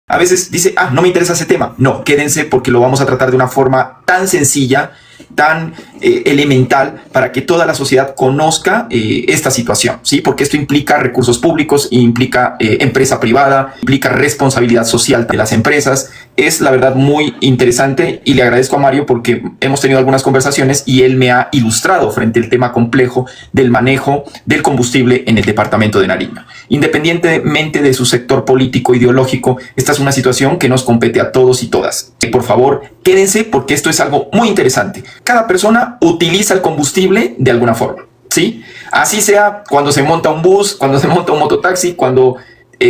A veces dice, no me interesa ese tema. No, quédense porque lo vamos a tratar de una forma tan sencilla, tan elemental, para que toda la sociedad conozca esta situación, ¿sí? Porque esto implica recursos públicos, implica empresa privada, implica responsabilidad social de las empresas. Es la verdad muy interesante y le agradezco a Mario porque hemos tenido algunas conversaciones y él me ha ilustrado frente al tema complejo del manejo del combustible en el departamento de Nariño. Independientemente de su sector político ideológico, esta es una situación que nos compete a todos y todas. Por favor, quédense porque esto es algo muy interesante. Cada persona utiliza el combustible de alguna forma, ¿sí? Así sea cuando se monta un bus, cuando se monta un mototaxi, cuando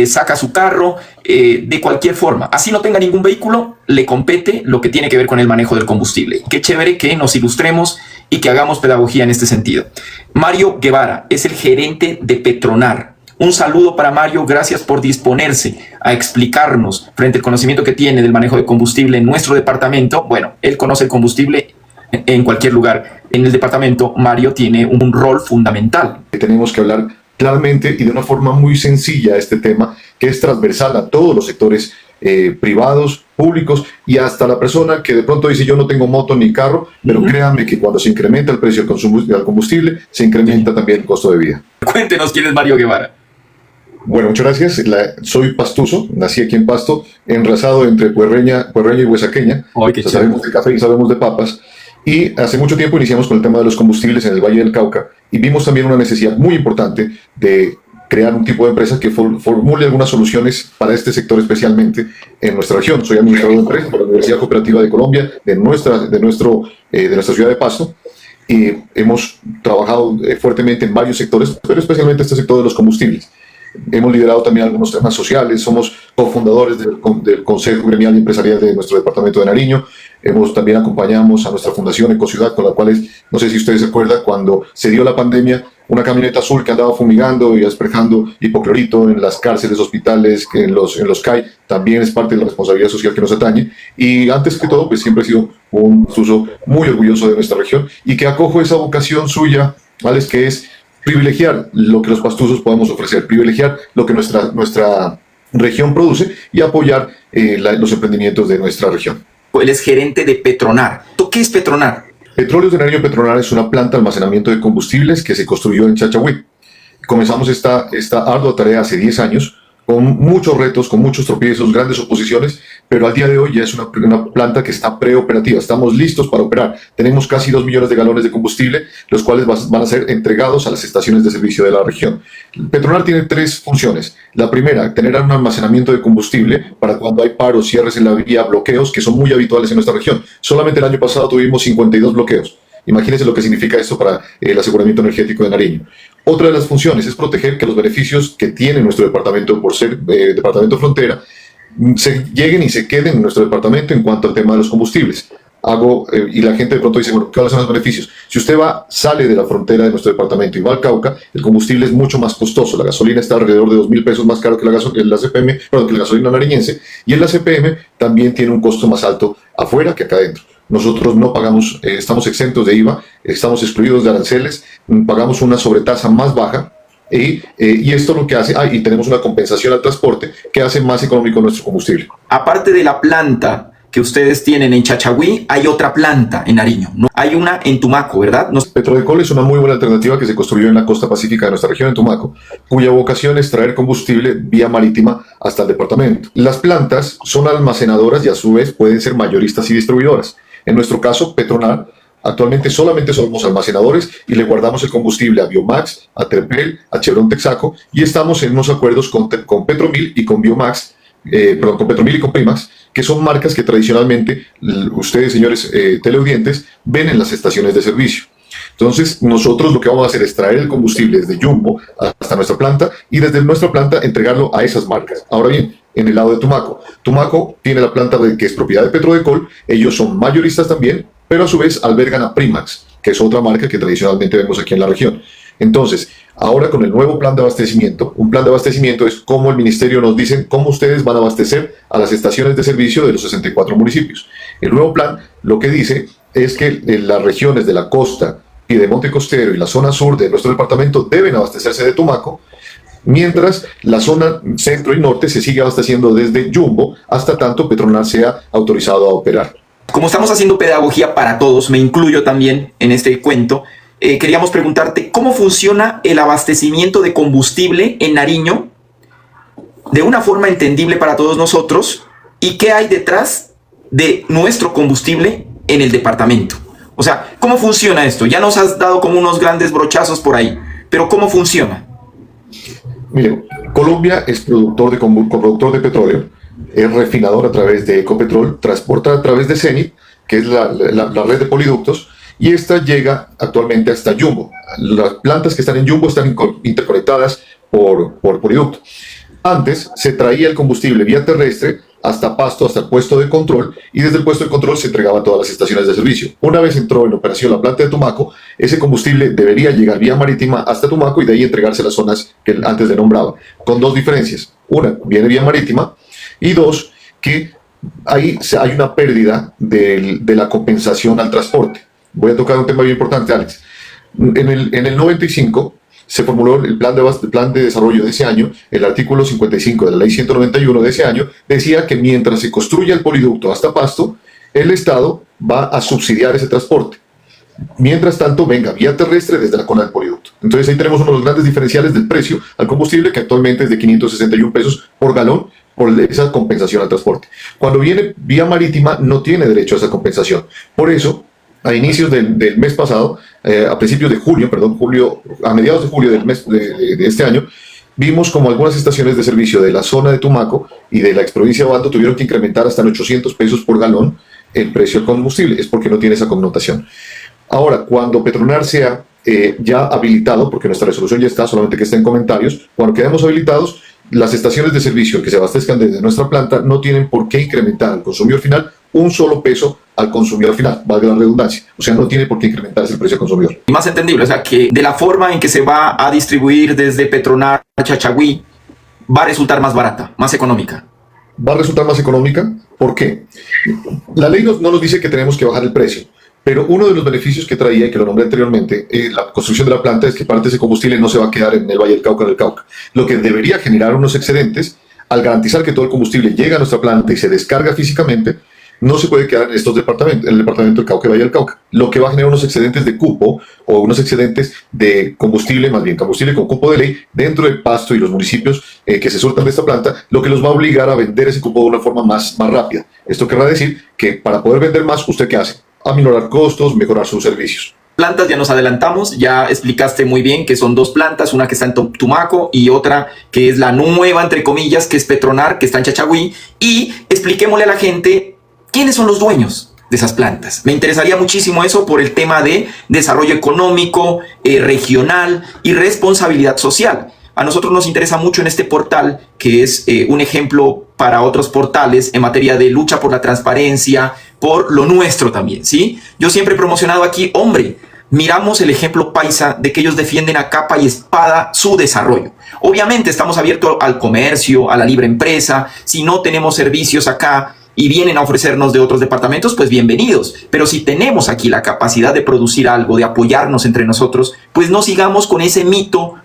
saca su carro, de cualquier forma. Así no tenga ningún vehículo, le compete lo que tiene que ver con el manejo del combustible. Qué chévere que nos ilustremos y que hagamos pedagogía en este sentido. Mario Guevara es el gerente de Petronar. Un saludo para Mario, gracias por disponerse a explicarnos frente al conocimiento que tiene del manejo de combustible en nuestro departamento. Bueno, él conoce el combustible en cualquier lugar. En el departamento, Mario tiene un rol fundamental. Tenemos que hablar claramente y de una forma muy sencilla este tema, que es transversal a todos los sectores privados, públicos y hasta la persona que de pronto dice yo no tengo moto ni carro, pero créanme que cuando se incrementa el precio del combustible, se incrementa también el costo de vida. Cuéntenos quién es Mario Guevara. Bueno, muchas gracias. Soy pastuso, nací aquí en Pasto, enrasado entre Puerreña y Huesaqueña. Sabemos de café y sabemos de papas. Y hace mucho tiempo iniciamos con el tema de los combustibles en el Valle del Cauca y vimos también una necesidad muy importante de crear un tipo de empresa que formule algunas soluciones para este sector especialmente en nuestra región. Soy administrador de empresas por la Universidad Cooperativa de Colombia de nuestra ciudad de Pasto. Y hemos trabajado fuertemente en varios sectores, pero especialmente este sector de los combustibles. Hemos liderado también algunos temas sociales, somos cofundadores del Consejo Gremial y Empresarial de nuestro departamento de Nariño. También acompañamos a nuestra fundación Ecociudad, con la cual, no sé si ustedes se acuerdan, cuando se dio la pandemia, una camioneta azul que andaba fumigando y asperjando hipoclorito en las cárceles, hospitales, en los CAI, también es parte de la responsabilidad social que nos atañe. Y antes que todo, pues siempre he sido un pastuso muy orgulloso de nuestra región y que acojo esa vocación suya, ¿vale? Que es privilegiar lo que los pastusos podemos ofrecer, privilegiar lo que nuestra región produce y apoyar los emprendimientos de nuestra región. Él es gerente de Petronar. ¿Qué es Petronar? Petróleos de Nariño Petronar es una planta de almacenamiento de combustibles que se construyó en Chachagüí. Comenzamos esta ardua tarea hace 10 años, con muchos retos, con muchos tropiezos, grandes oposiciones, pero al día de hoy ya es una planta que está preoperativa, estamos listos para operar. Tenemos casi 2 millones de galones de combustible, los cuales van a ser entregados a las estaciones de servicio de la región. Petronar tiene 3 funciones. La primera, tener un almacenamiento de combustible para cuando hay paros, cierres en la vía, bloqueos, que son muy habituales en nuestra región. Solamente el año pasado tuvimos 52 bloqueos. Imagínense lo que significa esto para el aseguramiento energético de Nariño. Otra de las funciones es proteger que los beneficios que tiene nuestro departamento por ser departamento frontera lleguen y se queden en nuestro departamento en cuanto al tema de los combustibles. Y la gente de pronto dice, bueno, ¿cuáles son los beneficios? Si usted sale de la frontera de nuestro departamento y va al Cauca, el combustible es mucho más costoso. La gasolina está alrededor de 2.000 pesos más caro que la gasolina nariñense, y el ACPM también tiene un costo más alto afuera que acá adentro. Nosotros no pagamos, estamos exentos de IVA, estamos excluidos de aranceles, pagamos una sobretasa más baja y esto lo que hace, y tenemos una compensación al transporte que hace más económico nuestro combustible. Aparte de la planta que ustedes tienen en Chachagüí, hay otra planta en Nariño, ¿no? Hay una en Tumaco, ¿verdad? Petrodecol es una muy buena alternativa que se construyó en la costa pacífica de nuestra región, en Tumaco, cuya vocación es traer combustible vía marítima hasta el departamento. Las plantas son almacenadoras y a su vez pueden ser mayoristas y distribuidoras. En nuestro caso, Petronar, actualmente solamente somos almacenadores y le guardamos el combustible a Biomax, a Terpel, a Chevron Texaco, y estamos en unos acuerdos con Petromil y con Biomax, con Petromil y con Primax, que son marcas que tradicionalmente ustedes, señores teleaudientes, ven en las estaciones de servicio. Entonces, nosotros lo que vamos a hacer es traer el combustible desde Jumbo hasta nuestra planta y desde nuestra planta entregarlo a esas marcas. Ahora bien, en el lado de Tumaco, Tumaco tiene la planta que es propiedad de Petrodecol, ellos son mayoristas también, pero a su vez albergan a Primax, que es otra marca que tradicionalmente vemos aquí en la región. Entonces, ahora con el nuevo plan de abastecimiento, un plan de abastecimiento es como el ministerio nos dice cómo ustedes van a abastecer a las estaciones de servicio de los 64 municipios. El nuevo plan lo que dice es que en las regiones de la costa, Piedemonte Costero y la zona sur de nuestro departamento deben abastecerse de Tumaco, mientras la zona centro y norte se sigue abasteciendo desde Jumbo hasta tanto Petronar sea autorizado a operar. Como estamos haciendo pedagogía para todos, me incluyo también en este cuento, queríamos preguntarte cómo funciona el abastecimiento de combustible en Nariño de una forma entendible para todos nosotros y qué hay detrás de nuestro combustible en el departamento. O sea, ¿cómo funciona esto? Ya nos has dado como unos grandes brochazos por ahí, pero ¿cómo funciona? Mire, Colombia es coproductor de petróleo, es refinador a través de Ecopetrol, transporta a través de Cenit, que es la red de poliductos, y esta llega actualmente hasta Jumbo. Las plantas que están en Jumbo están interconectadas por poliducto. Antes se traía el combustible vía terrestre hasta Pasto, hasta el puesto de control, y desde el puesto de control se entregaba a todas las estaciones de servicio. Una vez entró en operación la planta de Tumaco, ese combustible debería llegar vía marítima hasta Tumaco y de ahí entregarse a las zonas que antes le nombraba, con dos diferencias. Una, viene vía marítima, y dos, que ahí hay una pérdida de la compensación al transporte. Voy a tocar un tema bien importante, Alex. En el 95 se formuló el plan de desarrollo de ese año. El artículo 55 de la ley 191 de ese año decía que mientras se construya el poliducto hasta Pasto, el Estado va a subsidiar ese transporte. Mientras tanto, venga vía terrestre desde la cola del poliducto. Entonces ahí tenemos uno de los grandes diferenciales del precio al combustible, que actualmente es de 561 pesos por galón, por esa compensación al transporte. Cuando viene vía marítima, no tiene derecho a esa compensación. Por eso, a inicios del mes pasado, a principios de julio, a mediados de julio del mes de este año, vimos como algunas estaciones de servicio de la zona de Tumaco y de la exprovincia de Obando tuvieron que incrementar hasta en 800 pesos por galón el precio del combustible. Es porque no tiene esa connotación. Ahora, cuando Petronar sea ya habilitado, porque nuestra resolución ya está, solamente que está en comentarios, cuando quedemos habilitados, las estaciones de servicio que se abastezcan desde nuestra planta no tienen por qué incrementar al consumidor final un solo peso al consumidor final, valga la redundancia. O sea, no tiene por qué incrementarse el precio al consumidor. Y más entendible, o sea, que de la forma en que se va a distribuir desde Petronar a Chachagüí, va a resultar más barata, más económica. Va a resultar más económica. ¿Por qué? La ley no nos dice que tenemos que bajar el precio, pero uno de los beneficios que traía, y que lo nombré anteriormente, la construcción de la planta, es que parte de ese combustible no se va a quedar en el Valle del Cauca, en el Cauca, lo que debería generar unos excedentes. Al garantizar que todo el combustible llega a nuestra planta y se descarga físicamente, no se puede quedar en estos departamentos, en el departamento del Cauca y Valle del Cauca, lo que va a generar unos excedentes de cupo o unos excedentes de combustible, más bien combustible con cupo de ley, dentro del Pasto y los municipios que se surtan de esta planta, lo que los va a obligar a vender ese cupo de una forma más rápida. Esto querrá decir que para poder vender más, ¿usted qué hace? Aminorar costos, mejorar sus servicios. Plantas, ya nos adelantamos, ya explicaste muy bien que son dos plantas, una que está en Tumaco y otra que es la nueva, entre comillas, que es Petronar, que está en Chachagüí, y expliquémosle a la gente quiénes son los dueños de esas plantas. Me interesaría muchísimo eso por el tema de desarrollo económico, regional y responsabilidad social. A nosotros nos interesa mucho en este portal, que es un ejemplo para otros portales en materia de lucha por la transparencia, por lo nuestro también, ¿sí? Yo siempre he promocionado aquí, hombre, miramos el ejemplo paisa de que ellos defienden a capa y espada su desarrollo. Obviamente estamos abiertos al comercio, a la libre empresa. Si no tenemos servicios acá y vienen a ofrecernos de otros departamentos, pues bienvenidos. Pero si tenemos aquí la capacidad de producir algo, de apoyarnos entre nosotros, pues no sigamos con ese mito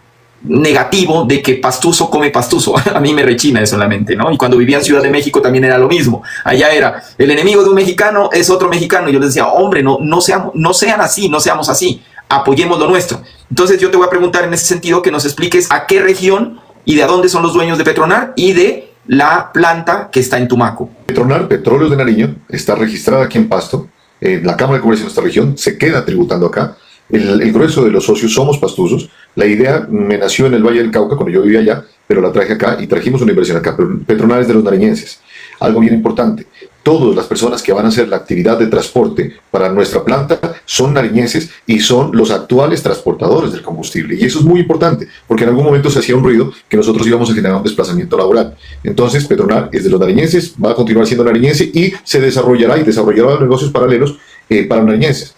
negativo de que pastuso come pastuso. A mí me rechina eso en la mente, ¿no? Y cuando vivía en Ciudad de México también era lo mismo. Allá era, el enemigo de un mexicano es otro mexicano. Y yo les decía, hombre, no sean así, no seamos así. Apoyemos lo nuestro. Entonces yo te voy a preguntar en ese sentido que nos expliques a qué región y de a dónde son los dueños de Petronar y de la planta que está en Tumaco. Petronar, Petróleos de Nariño, está registrada aquí en Pasto. La Cámara de Comercio de nuestra región se queda tributando acá. El grueso de los socios somos pastusos. La idea me nació en el Valle del Cauca cuando yo vivía allá, pero la traje acá y trajimos una inversión acá. Petronar es de los nariñenses. Algo bien importante, todas las personas que van a hacer la actividad de transporte para nuestra planta son nariñenses y son los actuales transportadores del combustible. Y eso es muy importante, porque en algún momento se hacía un ruido que nosotros íbamos a generar un desplazamiento laboral. Entonces, Petronar es de los nariñenses, va a continuar siendo nariñense y se desarrollará negocios paralelos para los nariñenses.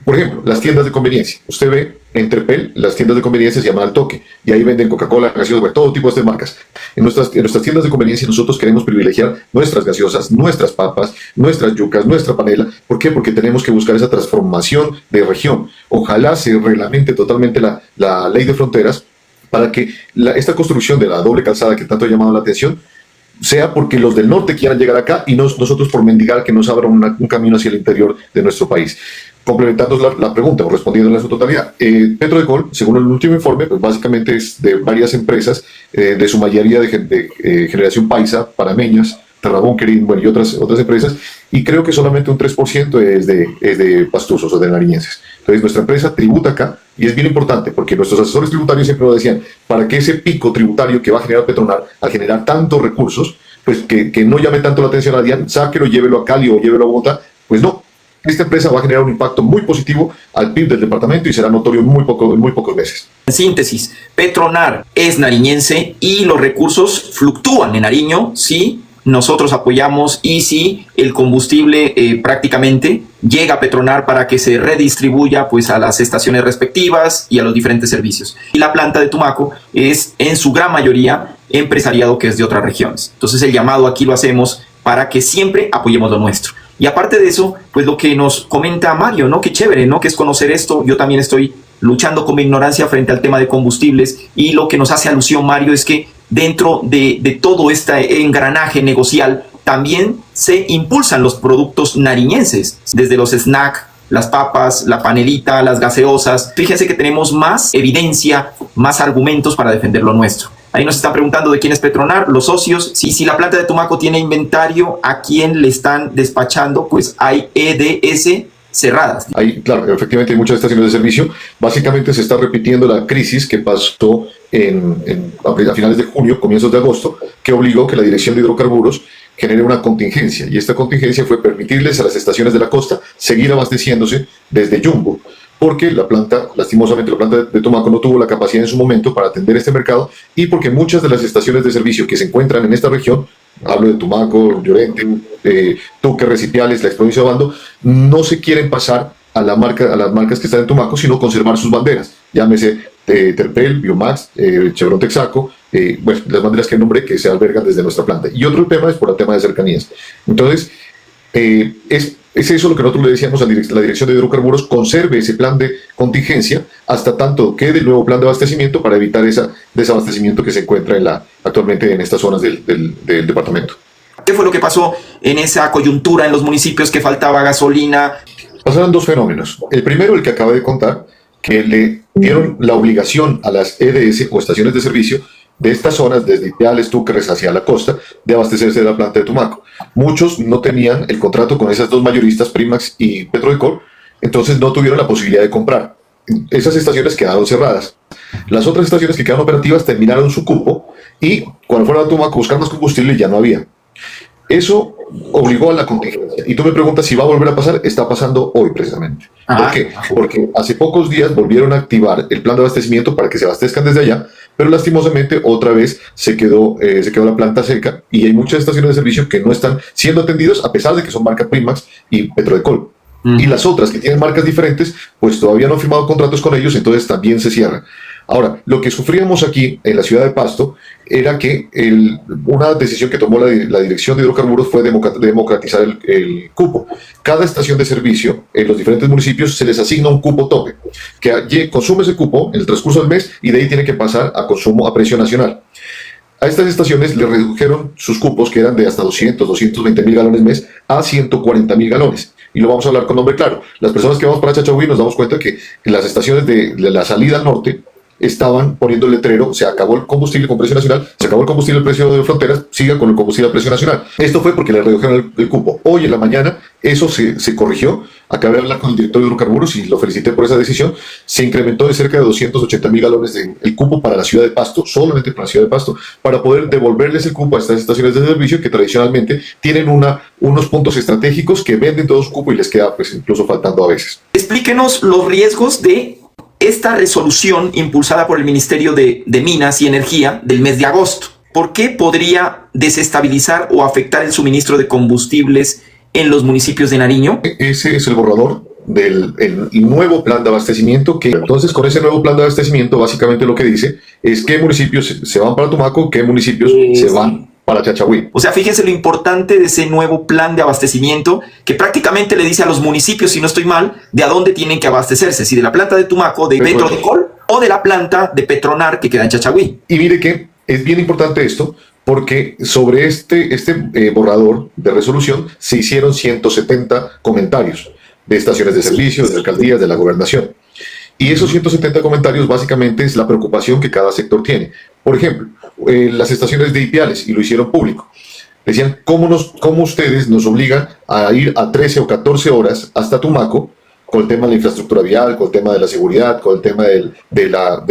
Por ejemplo, las tiendas de conveniencia. Usted ve en Trepel, las tiendas de conveniencia se llaman Al Toque, y ahí venden Coca-Cola, gaseosas, todo tipo de marcas. En nuestras tiendas de conveniencia nosotros queremos privilegiar nuestras gaseosas, nuestras papas, nuestras yucas, nuestra panela. ¿Por qué? Porque tenemos que buscar esa transformación de región. Ojalá se reglamente totalmente la ley de fronteras para que esta construcción de la doble calzada que tanto ha llamado la atención sea porque los del norte quieran llegar acá y nosotros por mendigar que nos abra un camino hacia el interior de nuestro país. Complementando la pregunta o respondiéndola en su totalidad, Petrodecol, según el último informe, pues básicamente es de varias empresas, de su mayoría de generación paisa, panameñas, Terrabunquerín, bueno, y otras empresas, y creo que solamente un 3% es de pastusos o de nariñenses. Entonces, nuestra empresa tributa acá, y es bien importante, porque nuestros asesores tributarios siempre lo decían, para que ese pico tributario que va a generar Petronar, al generar tantos recursos, pues que no llame tanto la atención a DIAN, sáquelo, llévelo a Cali o llévelo a Bogotá, pues no. Esta empresa va a generar un impacto muy positivo al PIB del departamento y será notorio en muy pocos meses. En síntesis, Petronar es nariñense y los recursos fluctúan en Nariño, sí. Nosotros apoyamos y si el combustible prácticamente llega a Petronar para que se redistribuya pues a las estaciones respectivas y a los diferentes servicios. Y la planta de Tumaco es en su gran mayoría empresariado que es de otras regiones. Entonces el llamado aquí lo hacemos para que siempre apoyemos lo nuestro. Y aparte de eso, pues lo que nos comenta Mario, ¿no? Qué chévere, ¿no? Que es conocer esto. Yo también estoy luchando con mi ignorancia frente al tema de combustibles y lo que nos hace alusión Mario es que dentro de todo este engranaje negocial también se impulsan los productos nariñenses, desde los snacks, las papas, la panelita, las gaseosas. Fíjense que tenemos más evidencia, más argumentos para defender lo nuestro. Ahí nos están preguntando de quién es Petronar, los socios. Si la planta de Tumaco tiene inventario, ¿a quién le están despachando? Pues hay EDS cerradas. Claro, efectivamente hay muchas estaciones de servicio. Básicamente se está repitiendo la crisis que pasó a finales de junio, comienzos de agosto, que obligó que la Dirección de Hidrocarburos genere una contingencia. Y esta contingencia fue permitirles a las estaciones de la costa seguir abasteciéndose desde Jumbo, porque lastimosamente la planta de Tumaco no tuvo la capacidad en su momento para atender este mercado y porque muchas de las estaciones de servicio que se encuentran en esta región, hablo de Tumaco, Llorente, Tuque, Recipiales, la provincia de Obando, no se quieren pasar a las marcas que están en Tumaco, sino conservar sus banderas, llámese Terpel, Biomax, Chevron Texaco, bueno, las banderas que nombré que se albergan desde nuestra planta. Y otro tema es por el tema de cercanías. Entonces, es eso lo que nosotros le decíamos a la Dirección de Hidrocarburos, conserve ese plan de contingencia hasta tanto quede el nuevo plan de abastecimiento para evitar ese desabastecimiento que se encuentra actualmente en estas zonas del departamento. ¿Qué fue lo que pasó en esa coyuntura en los municipios que faltaba gasolina? Pasaron dos fenómenos. El primero, el que acabé de contar, que le dieron la obligación a las EDS o estaciones de servicio de estas zonas, desde Ipiales, Túquerres hacia la costa, de abastecerse de la planta de Tumaco. Muchos no tenían el contrato con esas dos mayoristas, Primax y Petrodecol, entonces no tuvieron la posibilidad de comprar. Esas estaciones quedaron cerradas. Las otras estaciones que quedaron operativas terminaron su cupo y cuando fueron a Tumaco a buscar más combustible ya no había. Eso obligó a la contingencia. Y tú me preguntas si va a volver a pasar. Está pasando hoy precisamente. ¿Por qué? Porque hace pocos días volvieron a activar el plan de abastecimiento para que se abastezcan desde allá, pero lastimosamente otra vez se quedó la planta seca y hay muchas estaciones de servicio que no están siendo atendidos a pesar de que son marca Primax y Petrodecol. Y las otras que tienen marcas diferentes, pues todavía no han firmado contratos con ellos, entonces también se cierran. Ahora, lo que sufríamos aquí en la ciudad de Pasto era que una decisión que tomó la Dirección de Hidrocarburos fue democratizar el cupo. Cada estación de servicio en los diferentes municipios se les asigna un cupo tope, que consume ese cupo en el transcurso del mes y de ahí tiene que pasar a consumo a precio nacional. A estas estaciones le redujeron sus cupos, que eran de hasta 220 mil galones mes, a 140 mil galones. Y lo vamos a hablar con nombre claro. Las personas que vamos para Chachagüí nos damos cuenta que las estaciones de la salida al norte estaban poniendo el letrero: se acabó el combustible con precio nacional, se acabó el combustible al precio de fronteras, siga con el combustible al precio nacional. Esto fue porque le redujeron el cupo. Hoy en la mañana eso se corrigió. Acabé de hablar con el director de Hidrocarburos y lo felicité por esa decisión. Se incrementó de cerca de 280 mil galones el cupo para la ciudad de Pasto, solamente para la ciudad de Pasto, para poder devolverles el cupo a estas estaciones de servicio que tradicionalmente tienen unos puntos estratégicos que venden todo su cupo y les queda pues incluso faltando a veces. Explíquenos los riesgos de esta resolución impulsada por el Ministerio de Minas y Energía del mes de agosto. ¿Por qué podría desestabilizar o afectar el suministro de combustibles en los municipios de Nariño? Ese es el borrador del nuevo plan de abastecimiento, que entonces con ese nuevo plan de abastecimiento básicamente lo que dice es qué municipios se van para Tumaco, qué municipios se van para Chachagüí. O sea, fíjense lo importante de ese nuevo plan de abastecimiento que prácticamente le dice a los municipios, si no estoy mal, de a dónde tienen que abastecerse, si de la planta de Tumaco, de Petrodecol o de la planta de Petronar que queda en Chachagüí. Y mire que es bien importante esto, porque sobre este borrador de resolución se hicieron 170 comentarios de estaciones de servicio, de alcaldías, de la gobernación. Y esos 170 comentarios básicamente es la preocupación que cada sector tiene. Por ejemplo, las estaciones de Ipiales, y lo hicieron público, decían, ¿cómo ustedes nos obligan a ir a 13 o 14 horas hasta Tumaco con el tema de la infraestructura vial, con el tema de la seguridad, con el tema de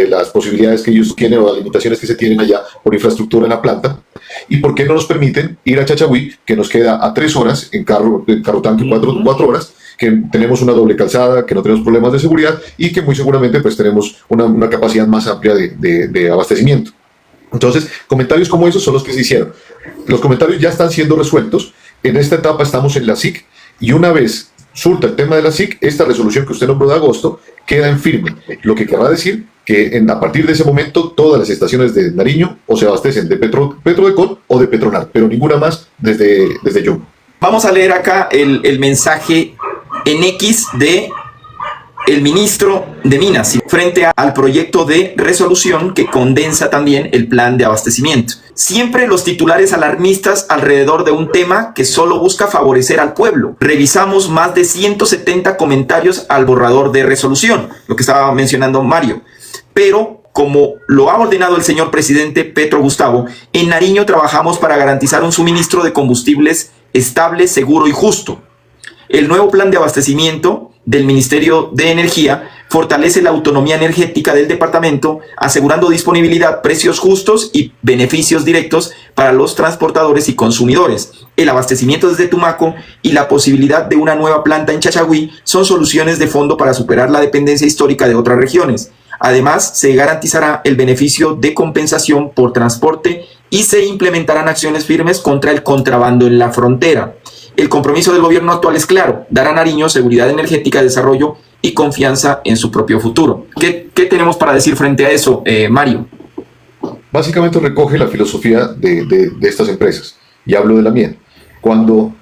las posibilidades que ellos tienen o las limitaciones que se tienen allá por infraestructura en la planta? ¿Y por qué no nos permiten ir a Chachagüí, que nos queda a 3 horas en carro tanque, 4 horas, que tenemos una doble calzada, que no tenemos problemas de seguridad y que muy seguramente pues tenemos una capacidad más amplia de abastecimiento? Entonces, comentarios como esos son los que se hicieron. Los comentarios ya están siendo resueltos. En esta etapa estamos en la SIC y una vez surta el tema de la SIC, esta resolución que usted nombró de agosto queda en firme, lo que querrá decir que a partir de ese momento todas las estaciones de Nariño o se abastecen de Petrodecol o de Petronar, pero ninguna más desde Yumbo. Vamos a leer acá el mensaje en X de el ministro de Minas frente al proyecto de resolución que condensa también el plan de abastecimiento. Siempre los titulares alarmistas alrededor de un tema que solo busca favorecer al pueblo. Revisamos más de 170 comentarios al borrador de resolución, lo que estaba mencionando Mario. Pero, como lo ha ordenado el señor presidente Petro Gustavo, en Nariño trabajamos para garantizar un suministro de combustibles estable, seguro y justo. El nuevo plan de abastecimiento del Ministerio de Energía fortalece la autonomía energética del departamento, asegurando disponibilidad, precios justos y beneficios directos para los transportadores y consumidores. El abastecimiento desde Tumaco y la posibilidad de una nueva planta en Chachagüí son soluciones de fondo para superar la dependencia histórica de otras regiones. Además, se garantizará el beneficio de compensación por transporte y se implementarán acciones firmes contra el contrabando en la frontera. El compromiso del gobierno actual es claro: dar a Nariño seguridad energética, desarrollo y confianza en su propio futuro. ¿Qué tenemos para decir frente a eso, Mario? Básicamente recoge la filosofía de estas empresas, y hablo de la mía. Cuando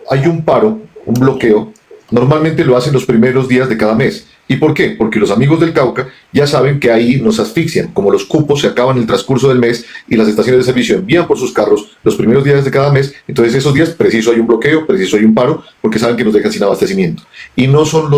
hay un paro, un bloqueo, normalmente lo hacen los primeros días de cada mes. ¿Y por qué? Porque los amigos del Cauca ya saben que ahí nos asfixian, como los cupos se acaban en el transcurso del mes y las estaciones de servicio envían por sus carros los primeros días de cada mes. Entonces esos días preciso hay un bloqueo, preciso hay un paro, porque saben que nos dejan sin abastecimiento. Y no son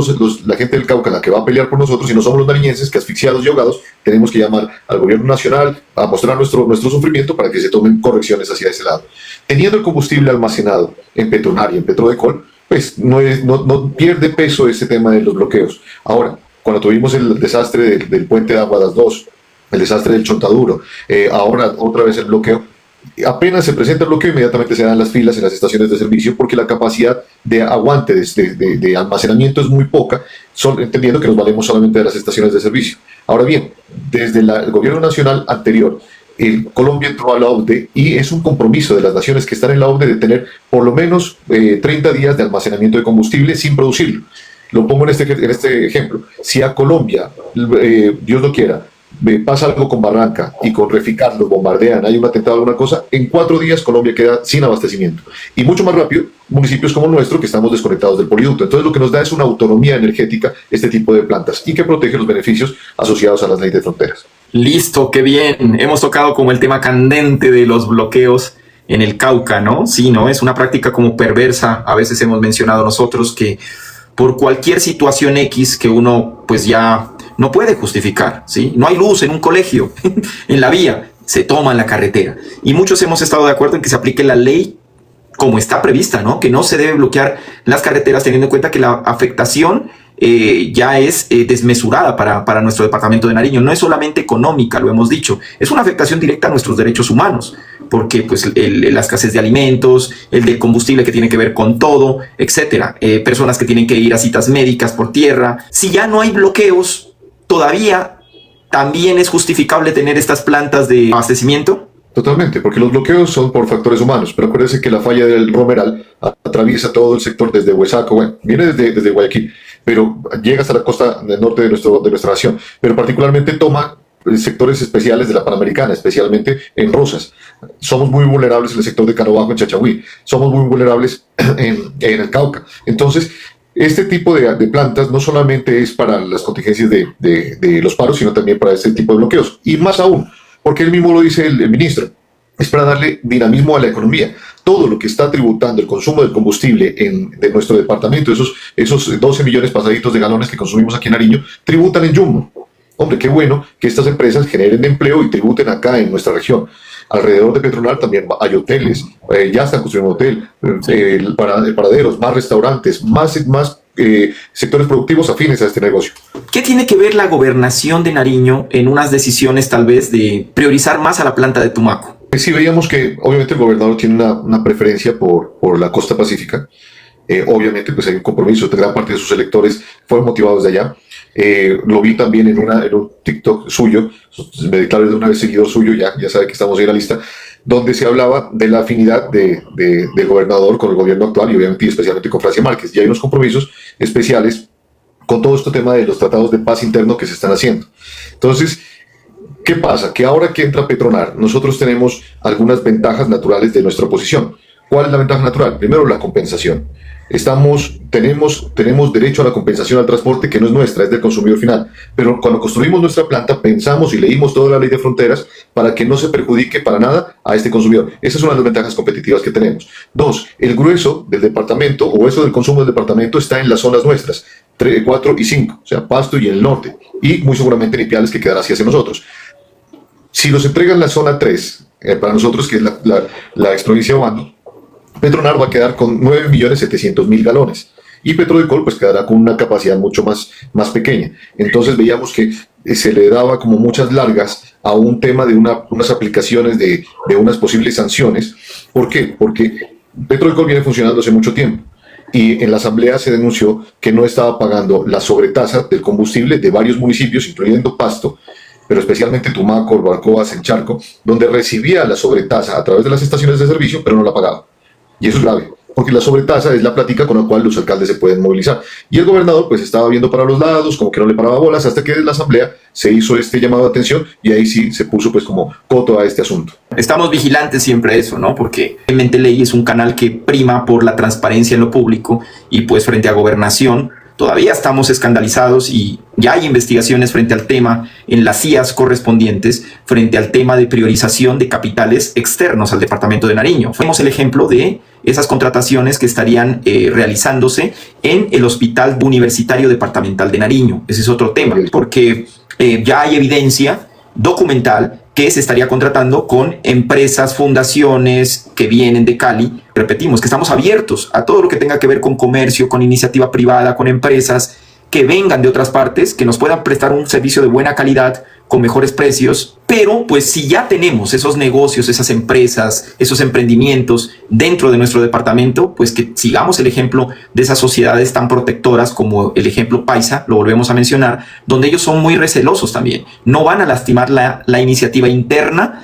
la gente del Cauca la que va a pelear por nosotros, sino somos los nariñenses que, asfixiados y ahogados, tenemos que llamar al gobierno nacional a mostrar nuestro sufrimiento para que se tomen correcciones hacia ese lado. Teniendo el combustible almacenado en Petronar y en Petrodecol, pues no pierde peso ese tema de los bloqueos. Ahora, cuando tuvimos el desastre del puente de Aguadas 2, el desastre del Chontaduro, ahora otra vez el bloqueo, apenas se presenta el bloqueo, inmediatamente se dan las filas en las estaciones de servicio porque la capacidad de aguante, de almacenamiento es muy poca, entendiendo que nos valemos solamente de las estaciones de servicio. Ahora bien, desde el gobierno nacional anterior, Colombia entró a la OCDE y es un compromiso de las naciones que están en la OCDE de tener por lo menos 30 días de almacenamiento de combustible sin producirlo. Lo pongo en este ejemplo. Si a Colombia, Dios lo quiera, pasa algo con Barranca y con Reficar los bombardean, hay un atentado, alguna cosa, en 4 días Colombia queda sin abastecimiento. Y mucho más rápido, municipios como el nuestro, que estamos desconectados del poliducto. Entonces lo que nos da es una autonomía energética este tipo de plantas y que protege los beneficios asociados a las leyes de fronteras. Listo, qué bien. Hemos tocado como el tema candente de los bloqueos en el Cauca, ¿no? Sí, ¿no? Es una práctica como perversa. A veces hemos mencionado nosotros que por cualquier situación X que uno pues ya no puede justificar, ¿sí? No hay luz en un colegio, en la vía, se toma la carretera. Y muchos hemos estado de acuerdo en que se aplique la ley como está prevista, ¿no? Que no se debe bloquear las carreteras teniendo en cuenta que la afectación ya es desmesurada para nuestro departamento de Nariño. No es solamente económica, lo hemos dicho, es una afectación directa a nuestros derechos humanos, porque pues la escasez de alimentos, el del combustible que tiene que ver con todo, etcétera. Personas que tienen que ir a citas médicas por tierra. Si ya no hay bloqueos, todavía también es justificable tener estas plantas de abastecimiento. Totalmente, porque los bloqueos son por factores humanos, pero acuérdense que la falla del Romeral atraviesa todo el sector desde Huesaco, bueno, viene desde Guayaquil, pero llega hasta la costa del norte de nuestra nación, pero particularmente toma sectores especiales de la Panamericana, especialmente en Rosas. Somos muy vulnerables en el sector de Canobajo, en Chachagüí, somos muy vulnerables en el Cauca. Entonces, este tipo de plantas no solamente es para las contingencias de los paros, sino también para este tipo de bloqueos. Y más aún, porque él mismo lo dice el ministro, es para darle dinamismo a la economía. Todo lo que está tributando el consumo del combustible de nuestro departamento, esos 12 millones pasaditos de galones que consumimos aquí en Nariño, tributan en Jumbo. Hombre, qué bueno que estas empresas generen empleo y tributen acá en nuestra región. Alrededor de Petronar también hay hoteles, ya están construyendo hotel, paraderos, más restaurantes, más sectores productivos afines a este negocio. ¿Qué tiene que ver la gobernación de Nariño en unas decisiones tal vez de priorizar más a la planta de Tumaco? Sí, veíamos que obviamente el gobernador tiene una preferencia por la costa pacífica. Obviamente pues hay un compromiso, gran parte de sus electores fueron motivados de allá. Lo vi también en un TikTok suyo, me declaro de una vez seguidor suyo, ya sabe que estamos ahí en la lista, donde se hablaba de la afinidad del gobernador con el gobierno actual y obviamente especialmente con Francia Márquez. Y hay unos compromisos especiales con todo este tema de los tratados de paz interno que se están haciendo. Entonces, ¿qué pasa? Que ahora que entra Petronar, nosotros tenemos algunas ventajas naturales de nuestra posición. ¿Cuál es la ventaja natural? Primero, la compensación. Tenemos derecho a la compensación al transporte que no es nuestra, es del consumidor final. Pero cuando construimos nuestra planta, pensamos y leímos toda la ley de fronteras para que no se perjudique para nada a este consumidor. Esa es una de las ventajas competitivas que tenemos. Dos, el grueso del departamento o eso del consumo del departamento está en las zonas nuestras, 3, 4 y 5, o sea, Pasto y el norte. Y muy seguramente en Ipiales, que quedará así hacia nosotros. Si nos entregan la zona 3, para nosotros, que es la exprovincia de Obando, Petronar va a quedar con 9.700.000 galones y Petrolicol pues quedará con una capacidad mucho más pequeña. Entonces veíamos que se le daba como muchas largas a un tema de unas aplicaciones de unas posibles sanciones. ¿Por qué? Porque Petrolicol viene funcionando hace mucho tiempo y en la asamblea se denunció que no estaba pagando la sobretasa del combustible de varios municipios, incluyendo Pasto, pero especialmente Tumaco, Barcoas, El Charco, donde recibía la sobretasa a través de las estaciones de servicio, pero no la pagaba. Y eso es grave, porque la sobretasa es la plática con la cual los alcaldes se pueden movilizar. Y el gobernador pues estaba viendo para los lados, como que no le paraba bolas, hasta que en la asamblea se hizo este llamado de atención y ahí sí se puso pues como coto a este asunto. Estamos vigilantes siempre a eso, ¿no? Porque Mente Ley es un canal que prima por la transparencia en lo público y pues frente a gobernación todavía estamos escandalizados y ya hay investigaciones frente al tema en las CIAs correspondientes frente al tema de priorización de capitales externos al departamento de Nariño. Fuimos el ejemplo de esas contrataciones que estarían realizándose en el Hospital Universitario Departamental de Nariño. Ese es otro tema, porque ya hay evidencia documental que se estaría contratando con empresas, fundaciones que vienen de Cali. Repetimos que estamos abiertos a todo lo que tenga que ver con comercio, con iniciativa privada, con empresas que vengan de otras partes, que nos puedan prestar un servicio de buena calidad, con mejores precios, pero pues si ya tenemos esos negocios, esas empresas, esos emprendimientos dentro de nuestro departamento, pues que sigamos el ejemplo de esas sociedades tan protectoras como el ejemplo Paisa, lo volvemos a mencionar, donde ellos son muy recelosos también, no van a lastimar la iniciativa interna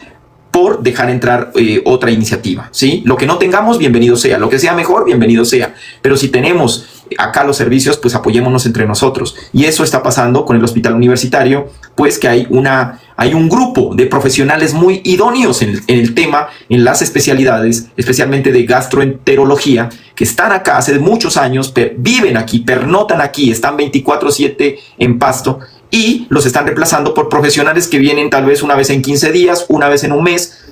por dejar entrar otra iniciativa, ¿sí? Lo que no tengamos, bienvenido sea, lo que sea mejor, bienvenido sea, pero si tenemos acá los servicios, pues apoyémonos entre nosotros. Y eso está pasando con el hospital universitario, pues que hay un grupo de profesionales muy idóneos en el tema, en las especialidades, especialmente de gastroenterología, que están acá hace muchos años, viven aquí, pernotan aquí, están 24/7 en Pasto, y los están reemplazando por profesionales que vienen tal vez una vez en 15 días, una vez en un mes.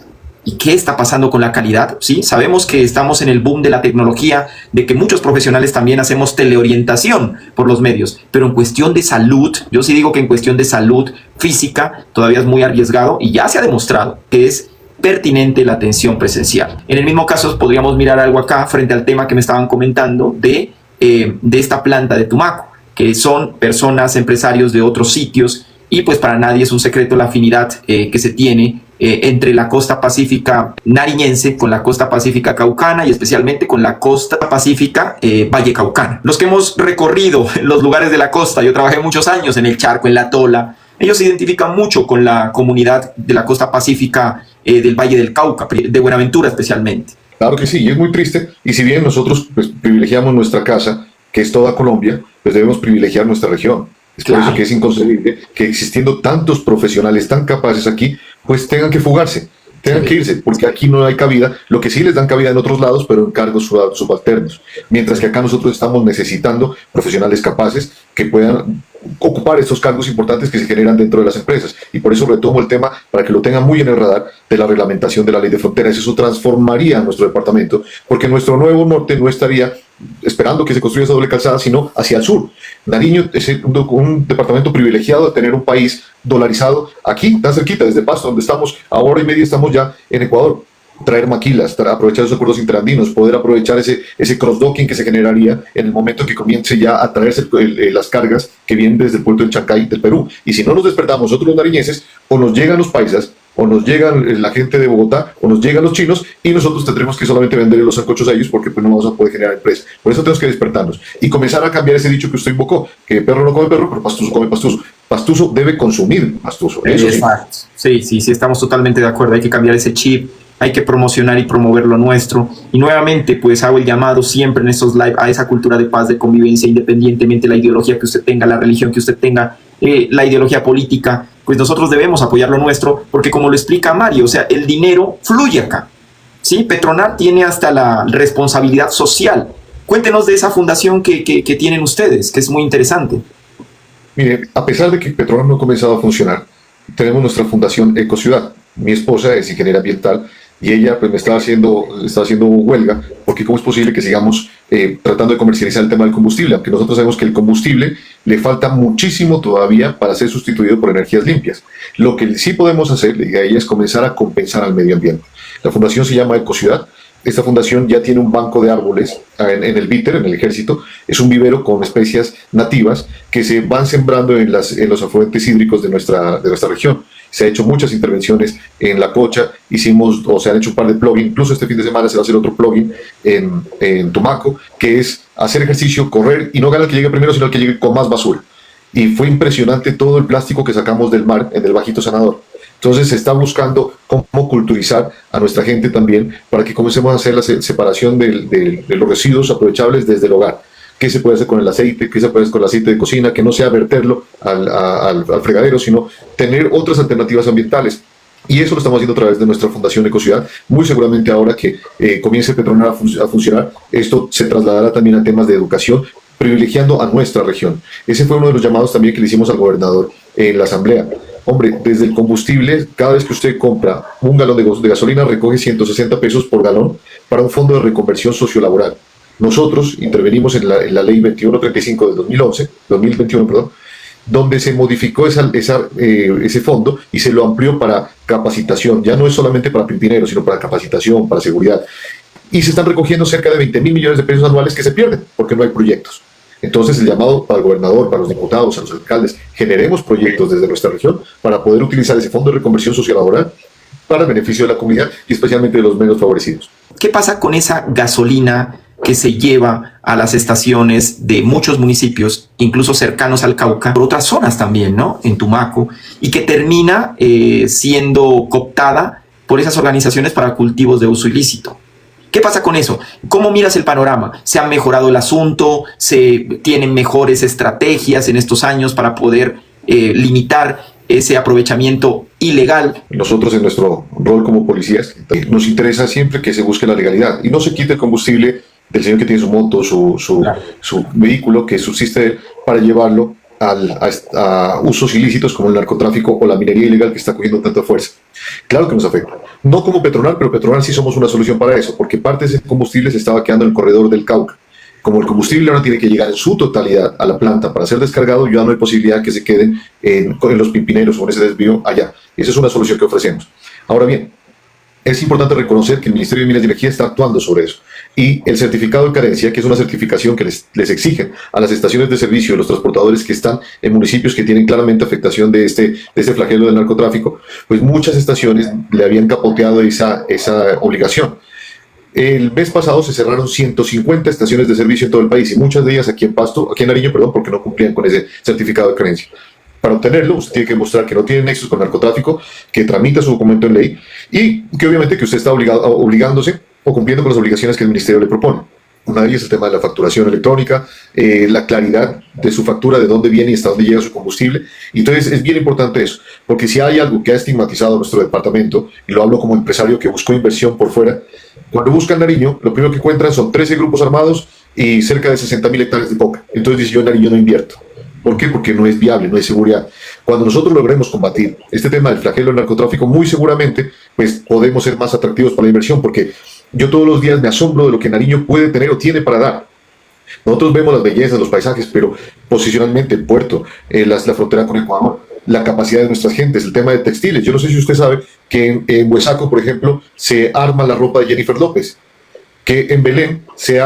¿Y qué está pasando con la calidad? ¿Sí? Sabemos que estamos en el boom de la tecnología, de que muchos profesionales también hacemos teleorientación por los medios, pero en cuestión de salud, yo sí digo que en cuestión de salud física todavía es muy arriesgado y ya se ha demostrado que es pertinente la atención presencial. En el mismo caso podríamos mirar algo acá frente al tema que me estaban comentando de esta planta de Tumaco, que son personas, empresarios de otros sitios, y pues para nadie es un secreto la afinidad que se tiene entre la costa pacífica nariñense con la costa pacífica caucana y especialmente con la costa pacífica vallecaucana. Los que hemos recorrido los lugares de la costa, yo trabajé muchos años en el Charco, en la Tola, ellos se identifican mucho con la comunidad de la costa pacífica del Valle del Cauca, de Buenaventura especialmente. Claro que sí, y es muy triste, y si bien nosotros pues, privilegiamos nuestra casa, que es toda Colombia, pues debemos privilegiar nuestra región. Es por eso que es inconcebible que existiendo tantos profesionales tan capaces aquí, pues tengan que fugarse, tengan que irse, porque aquí no hay cabida, lo que sí les dan cabida en otros lados, pero en cargos subalternos, mientras que acá nosotros estamos necesitando profesionales capaces que puedan ocupar estos cargos importantes que se generan dentro de las empresas, y por eso retomo el tema para que lo tengan muy en el radar de la reglamentación de la ley de fronteras. Eso transformaría nuestro departamento, porque nuestro nuevo norte no estaría esperando que se construya esa doble calzada, sino hacia el sur. Nariño es un departamento privilegiado de tener un país dolarizado aquí, tan cerquita, desde Pasto, donde estamos, a hora y media estamos ya en Ecuador. Traer maquilas, aprovechar esos acuerdos interandinos, poder aprovechar ese cross-docking que se generaría en el momento que comience ya a traerse las cargas que vienen desde el puerto de Chancay del Perú. Y si no nos despertamos nosotros los nariñeses, o nos llegan los paisas, o nos llegan la gente de Bogotá, o nos llegan los chinos, y nosotros tendremos que solamente vender los sancochos a ellos porque pues no vamos a poder generar empresa. Por eso tenemos que despertarnos y comenzar a cambiar ese dicho que usted invocó, que perro no come perro, pero pastuso come pastuso. Pastuso debe consumir pastuso. Eso sí. Sí, estamos totalmente de acuerdo. Hay que cambiar ese chip, hay que promocionar y promover lo nuestro. Y nuevamente, pues hago el llamado siempre en estos live a esa cultura de paz, de convivencia, independientemente de la ideología que usted tenga, la religión que usted tenga, la ideología política, pues nosotros debemos apoyar lo nuestro, porque como lo explica Mario, o sea, el dinero fluye acá, ¿sí? Petronar tiene hasta la responsabilidad social. Cuéntenos de esa fundación que tienen ustedes, que es muy interesante. Mire, a pesar de que Petronar no ha comenzado a funcionar, tenemos nuestra fundación Ecociudad. Mi esposa es ingeniera ambiental y ella pues me está haciendo huelga, porque cómo es posible que sigamos tratando de comercializar el tema del combustible, aunque nosotros sabemos que el combustible le falta muchísimo todavía para ser sustituido por energías limpias. Lo que sí podemos hacer, le diga a ella, es comenzar a compensar al medio ambiente. La fundación se llama Ecociudad. Esta fundación ya tiene un banco de árboles en el BITER, en el ejército. Es un vivero con especies nativas que se van sembrando en los afluentes hídricos de nuestra región. Se ha hecho muchas intervenciones en La Cocha, se han hecho un par de plugins, incluso este fin de semana se va a hacer otro plugin en Tumaco, que es hacer ejercicio, correr, y no gana el que llegue primero, sino el que llegue con más basura. Y fue impresionante todo el plástico que sacamos del mar en el Bajito Sanador. Entonces se está buscando cómo culturizar a nuestra gente también para que comencemos a hacer la separación de los residuos aprovechables desde el hogar. ¿Qué se puede hacer con el aceite? ¿Qué se puede hacer con el aceite de cocina? Que no sea verterlo al fregadero, sino tener otras alternativas ambientales. Y eso lo estamos haciendo a través de nuestra Fundación Ecociudad. Muy seguramente ahora que comience Petronar a funcionar, esto se trasladará también a temas de educación, privilegiando a nuestra región. Ese fue uno de los llamados también que le hicimos al gobernador en la asamblea. Hombre, desde el combustible, cada vez que usted compra un galón de gasolina, recoge 160 pesos por galón para un fondo de reconversión sociolaboral. Nosotros intervenimos en la ley 2135 del 2021, perdón, donde se modificó ese fondo y se lo amplió para capacitación. Ya no es solamente para pimpineros, sino para capacitación, para seguridad. Y se están recogiendo cerca de 20.000 millones de pesos anuales que se pierden porque no hay proyectos. Entonces, el llamado para el gobernador, para los diputados, a los alcaldes, generemos proyectos desde nuestra región para poder utilizar ese fondo de reconversión sociolaboral para el beneficio de la comunidad y especialmente de los menos favorecidos. ¿Qué pasa con esa gasolina que se lleva a las estaciones de muchos municipios, incluso cercanos al Cauca, por otras zonas también, ¿no? En Tumaco, y que termina siendo cooptada por esas organizaciones para cultivos de uso ilícito? ¿Qué pasa con eso? ¿Cómo miras el panorama? ¿Se ha mejorado el asunto? ¿Se tienen mejores estrategias en estos años para poder limitar ese aprovechamiento ilegal? Nosotros, en nuestro rol como policías, nos interesa siempre que se busque la legalidad y no se quite el combustible del señor que tiene su moto, su vehículo, que subsiste de él, para llevarlo a usos ilícitos como el narcotráfico o la minería ilegal que está cogiendo tanta fuerza. Claro que nos afecta. No como Petronar, pero Petronar sí somos una solución para eso, porque parte de ese combustible se estaba quedando en el corredor del Cauca. Como el combustible ahora tiene que llegar en su totalidad a la planta para ser descargado, ya no hay posibilidad que se queden en los pimpineros o en ese desvío allá. Esa es una solución que ofrecemos. Ahora bien, es importante reconocer que el Ministerio de Minas y Energía está actuando sobre eso. Y el certificado de carencia, que es una certificación que les exigen a las estaciones de servicio de los transportadores que están en municipios que tienen claramente afectación de este flagelo del narcotráfico, pues muchas estaciones le habían capoteado esa obligación. El mes pasado se cerraron 150 estaciones de servicio en todo el país y muchas de ellas aquí en Nariño, porque no cumplían con ese certificado de carencia. Para obtenerlo, usted tiene que mostrar que no tiene nexos con narcotráfico, que tramita su documento en ley y que obviamente que usted está obligándose o cumpliendo con las obligaciones que el ministerio le propone. Una de ellas es el tema de la facturación electrónica, la claridad de su factura, de dónde viene y hasta dónde llega su combustible. Entonces es bien importante eso, porque si hay algo que ha estigmatizado nuestro departamento, y lo hablo como empresario que buscó inversión por fuera, cuando buscan Nariño, lo primero que encuentran son 13 grupos armados y cerca de 60.000 hectáreas de coca. Entonces dice, yo en Nariño no invierto. ¿Por qué? Porque no es viable, no hay seguridad. Cuando nosotros logremos combatir este tema del flagelo del narcotráfico, muy seguramente pues podemos ser más atractivos para la inversión, porque yo todos los días me asombro de lo que Nariño puede tener o tiene para dar. Nosotros vemos las bellezas, los paisajes, pero posicionalmente el puerto, la frontera con Ecuador, la capacidad de nuestras gentes, el tema de textiles. Yo no sé si usted sabe que en Huesaco, por ejemplo, se arma la ropa de Jennifer López, que en Belén se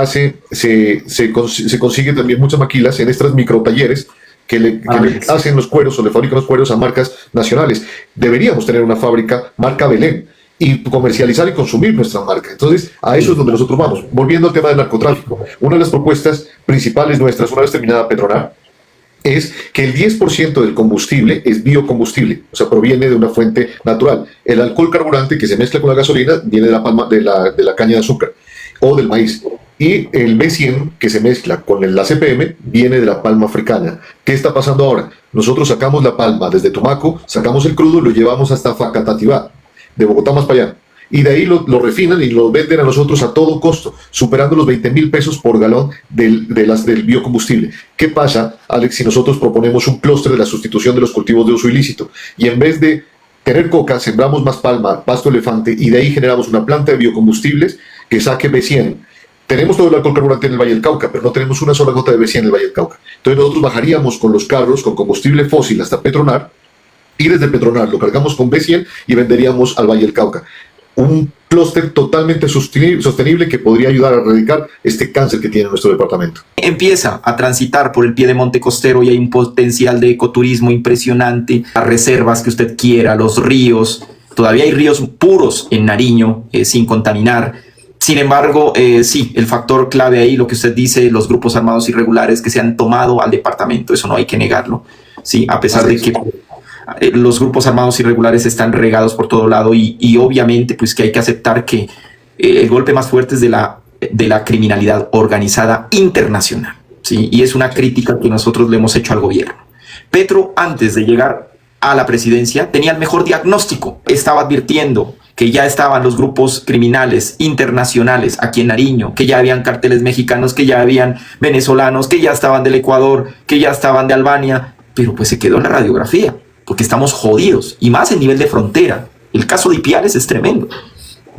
consigue también muchas maquilas en estas microtalleres que le hacen los cueros o le fabrican los cueros a marcas nacionales. Deberíamos tener una fábrica marca Belén y comercializar y consumir nuestra marca. Entonces, a eso es donde nosotros vamos. Volviendo al tema del narcotráfico, una de las propuestas principales nuestras, una vez terminada Petronar, es que el 10% del combustible es biocombustible, o sea, proviene de una fuente natural. El alcohol carburante que se mezcla con la gasolina viene de la palma de la caña de azúcar o del maíz. Y el B100 que se mezcla con la CPM viene de la palma africana. ¿Qué está pasando ahora? Nosotros sacamos la palma desde Tumaco, sacamos el crudo y lo llevamos hasta Facatativá, de Bogotá más para allá. Y de ahí lo refinan y lo venden a nosotros a todo costo, superando los 20.000 pesos por galón del biocombustible. ¿Qué pasa, Alex, si nosotros proponemos un clúster de la sustitución de los cultivos de uso ilícito? Y en vez de tener coca, sembramos más palma, pasto elefante, y de ahí generamos una planta de biocombustibles que saque B100. Tenemos todo el alcohol carburante en el Valle del Cauca, pero no tenemos una sola gota de B100 en el Valle del Cauca. Entonces nosotros bajaríamos con los carros, con combustible fósil hasta Petronar, y desde Petronar lo cargamos con B100 y venderíamos al Valle del Cauca. Un clúster totalmente sostenible que podría ayudar a erradicar este cáncer que tiene nuestro departamento. Empieza a transitar por el piedemonte costero y hay un potencial de ecoturismo impresionante, las reservas que usted quiera, los ríos, todavía hay ríos puros en Nariño, sin contaminar. Sin embargo, sí, el factor clave ahí, lo que usted dice, los grupos armados irregulares que se han tomado al departamento, eso no hay que negarlo, sí, a pesar de que los grupos armados irregulares están regados por todo lado y obviamente pues que hay que aceptar que el golpe más fuerte es de la criminalidad organizada internacional, ¿sí? Y es una crítica que nosotros le hemos hecho al gobierno. Petro, antes de llegar a la presidencia, tenía el mejor diagnóstico, estaba advirtiendo que ya estaban los grupos criminales internacionales aquí en Nariño, que ya habían carteles mexicanos, que ya habían venezolanos, que ya estaban del Ecuador, que ya estaban de Albania, pero pues se quedó en la radiografía, porque estamos jodidos, y más en nivel de frontera. El caso de Ipiales es tremendo.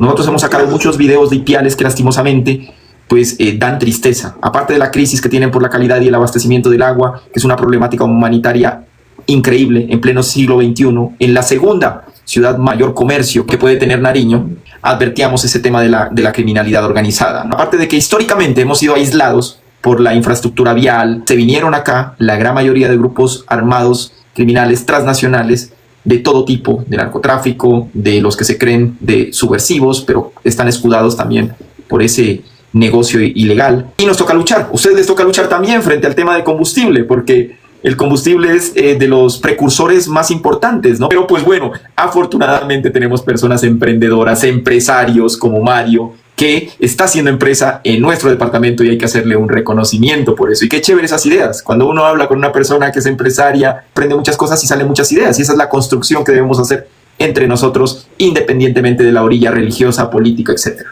Nosotros hemos sacado muchos videos de Ipiales que lastimosamente pues dan tristeza. Aparte de la crisis que tienen por la calidad y el abastecimiento del agua, que es una problemática humanitaria increíble en pleno siglo XXI, en la segunda ciudad mayor comercio que puede tener Nariño, advertíamos ese tema de la criminalidad organizada, ¿no? Aparte de que históricamente hemos sido aislados por la infraestructura vial, se vinieron acá la gran mayoría de grupos armados criminales transnacionales de todo tipo, de narcotráfico, de los que se creen de subversivos, pero están escudados también por ese negocio ilegal. Y nos toca luchar, a ustedes les toca luchar también frente al tema de combustible, porque el combustible es de los precursores más importantes, ¿no? Pero pues bueno, afortunadamente tenemos personas emprendedoras, empresarios como Mario, que está haciendo empresa en nuestro departamento y hay que hacerle un reconocimiento por eso. Y qué chévere esas ideas. Cuando uno habla con una persona que es empresaria, aprende muchas cosas y salen muchas ideas. Y esa es la construcción que debemos hacer entre nosotros, independientemente de la orilla religiosa, política, etc.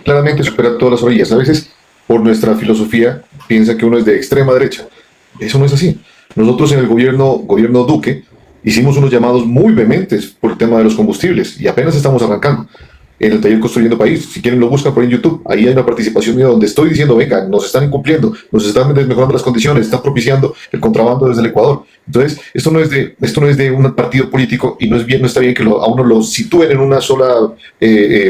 Claramente supera todas las orillas. A veces, por nuestra filosofía, piensa que uno es de extrema derecha. Eso no es así. Nosotros en el gobierno Duque hicimos unos llamados muy vehementes por el tema de los combustibles y apenas estamos arrancando. En el taller Construyendo País, si quieren lo buscan por en YouTube, ahí hay una participación mía donde estoy diciendo, venga, nos están incumpliendo, nos están mejorando las condiciones, están propiciando el contrabando desde el Ecuador. Entonces, esto no es de un partido político y no está bien que a uno lo sitúen en una sola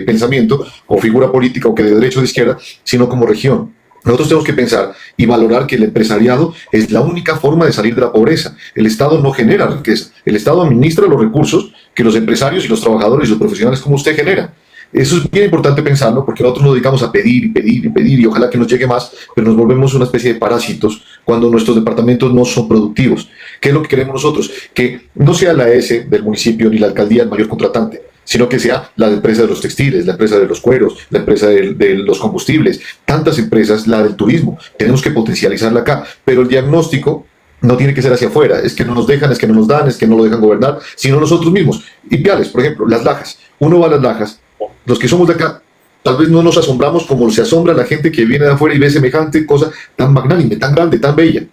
pensamiento o figura política o que de derecha o de izquierda, sino como región. Nosotros tenemos que pensar y valorar que el empresariado es la única forma de salir de la pobreza. El Estado no genera riqueza. El Estado administra los recursos que los empresarios y los trabajadores y los profesionales como usted generan. Eso es bien importante pensarlo porque nosotros nos dedicamos a pedir y pedir y pedir y ojalá que nos llegue más, pero nos volvemos una especie de parásitos cuando nuestros departamentos no son productivos. ¿Qué es lo que queremos nosotros? Que no sea la ES del municipio ni la alcaldía el mayor contratante, sino que sea la empresa de los textiles, la empresa de los cueros, la empresa de los combustibles, tantas empresas, la del turismo. Tenemos que potencializarla acá, pero el diagnóstico no tiene que ser hacia afuera, es que no nos dejan, es que no nos dan, es que no lo dejan gobernar, sino nosotros mismos. Ipiales, por ejemplo, las Lajas. Uno va a las Lajas, los que somos de acá, tal vez no nos asombramos como se asombra la gente que viene de afuera y ve semejante cosa tan magnánime, tan grande, tan bella.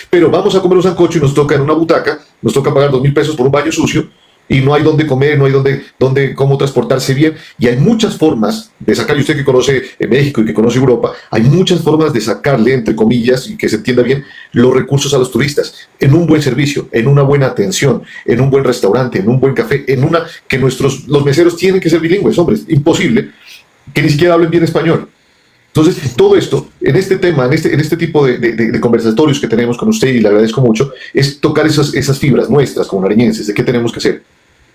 Pero vamos a comer un sancocho y nos toca en una butaca, nos toca pagar 2.000 pesos por un baño sucio, y no hay dónde comer, no hay cómo transportarse bien, y hay muchas formas de sacar, y usted que conoce México y que conoce Europa, hay muchas formas de sacarle, entre comillas, y que se entienda bien, los recursos a los turistas, en un buen servicio, en una buena atención, en un buen restaurante, en un buen café, que los meseros tienen que ser bilingües, hombre, es imposible que ni siquiera hablen bien español. Entonces, todo esto, en este tema, en este tipo de conversatorios que tenemos con usted, y le agradezco mucho, es tocar esas fibras nuestras como nariñenses, de qué tenemos que hacer.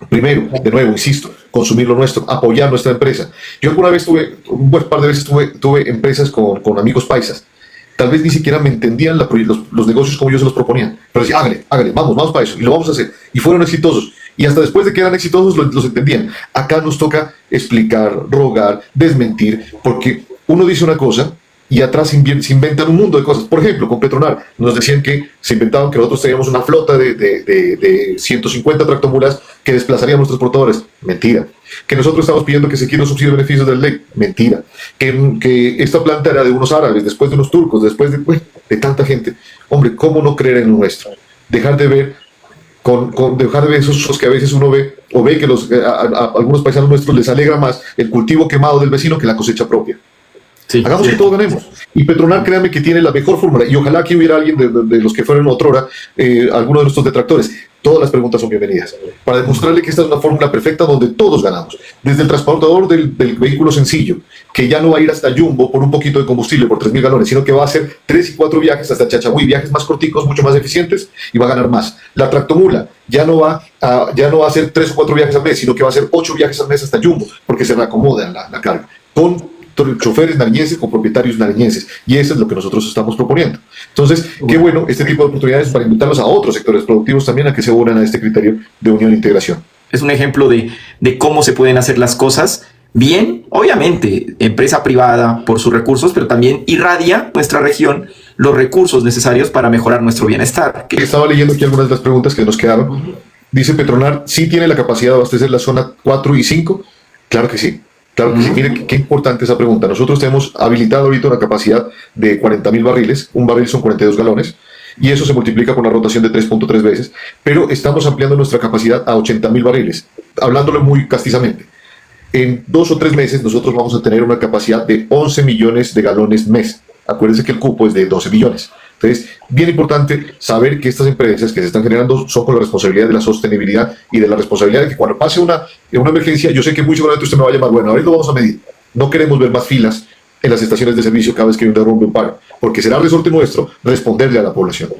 Primero, de nuevo, insisto, consumir lo nuestro, apoyar nuestra empresa. Yo alguna vez un buen par de veces tuve empresas con amigos paisas. Tal vez ni siquiera me entendían los negocios como yo se los proponía. Pero decía, hágale, vamos para eso, y lo vamos a hacer. Y fueron exitosos. Y hasta después de que eran exitosos, los entendían. Acá nos toca explicar, rogar, desmentir, porque uno dice una cosa y atrás se inventan un mundo de cosas. Por ejemplo, con Petronar nos decían que se inventaban que nosotros teníamos una flota de 150 tractomulas que desplazarían nuestros transportadores. Mentira. Que nosotros estamos pidiendo que se quieran subsidios de beneficios del ley. Mentira. Que esta planta era de unos árabes, después de unos turcos, después de tanta gente. Hombre, ¿cómo no creer en lo nuestro? Dejar de ver dejar de ver esos usos que a veces uno ve, o ve que a algunos paisanos nuestros les alegra más el cultivo quemado del vecino que la cosecha propia. Sí, hagamos que todos ganemos. Y Petronar, créanme que tiene la mejor fórmula. Y ojalá que hubiera alguien de los que fueron otrora, alguno de nuestros detractores. Todas las preguntas son bienvenidas. Para demostrarle que esta es una fórmula perfecta donde todos ganamos. Desde el transportador del vehículo sencillo, que ya no va a ir hasta Jumbo por un poquito de combustible, por 3.000 galones, sino que va a hacer 3 y 4 viajes hasta Chachagüí, viajes más corticos, mucho más eficientes, y va a ganar más. La tractomula ya no va a hacer 3 o 4 viajes al mes, sino que va a hacer 8 viajes al mes hasta Jumbo, porque se reacomoda la carga. Con choferes nariñenses, con propietarios nariñenses, y eso es lo que nosotros estamos proponiendo. Entonces, qué bueno este tipo de oportunidades para invitarlos a otros sectores productivos también a que se unan a este criterio de unión e integración. Es un ejemplo de cómo se pueden hacer las cosas bien, obviamente, empresa privada por sus recursos, pero también irradia nuestra región los recursos necesarios para mejorar nuestro bienestar. Estaba leyendo aquí algunas de las preguntas que nos quedaron. Dice Petronar, ¿sí tiene la capacidad de abastecer la zona 4 y 5? Claro que sí. Claro que sí, mire qué importante esa pregunta. Nosotros tenemos habilitado ahorita una capacidad de 40.000 barriles, un barril son 42 galones, y eso se multiplica con la rotación de 3.3 veces, pero estamos ampliando nuestra capacidad a 80.000 barriles, hablándolo muy castizamente. En 2 o 3 meses nosotros vamos a tener una capacidad de 11 millones de galones mes. Acuérdense que el cupo es de 12 millones. Entonces, bien importante saber que estas empresas que se están generando son con la responsabilidad de la sostenibilidad y de la responsabilidad de que cuando pase una emergencia, yo sé que muy seguramente usted me va a llamar, bueno, ahorita lo vamos a medir. No queremos ver más filas en las estaciones de servicio cada vez que hay un derrumbe o un paro, porque será resorte nuestro responderle a la población.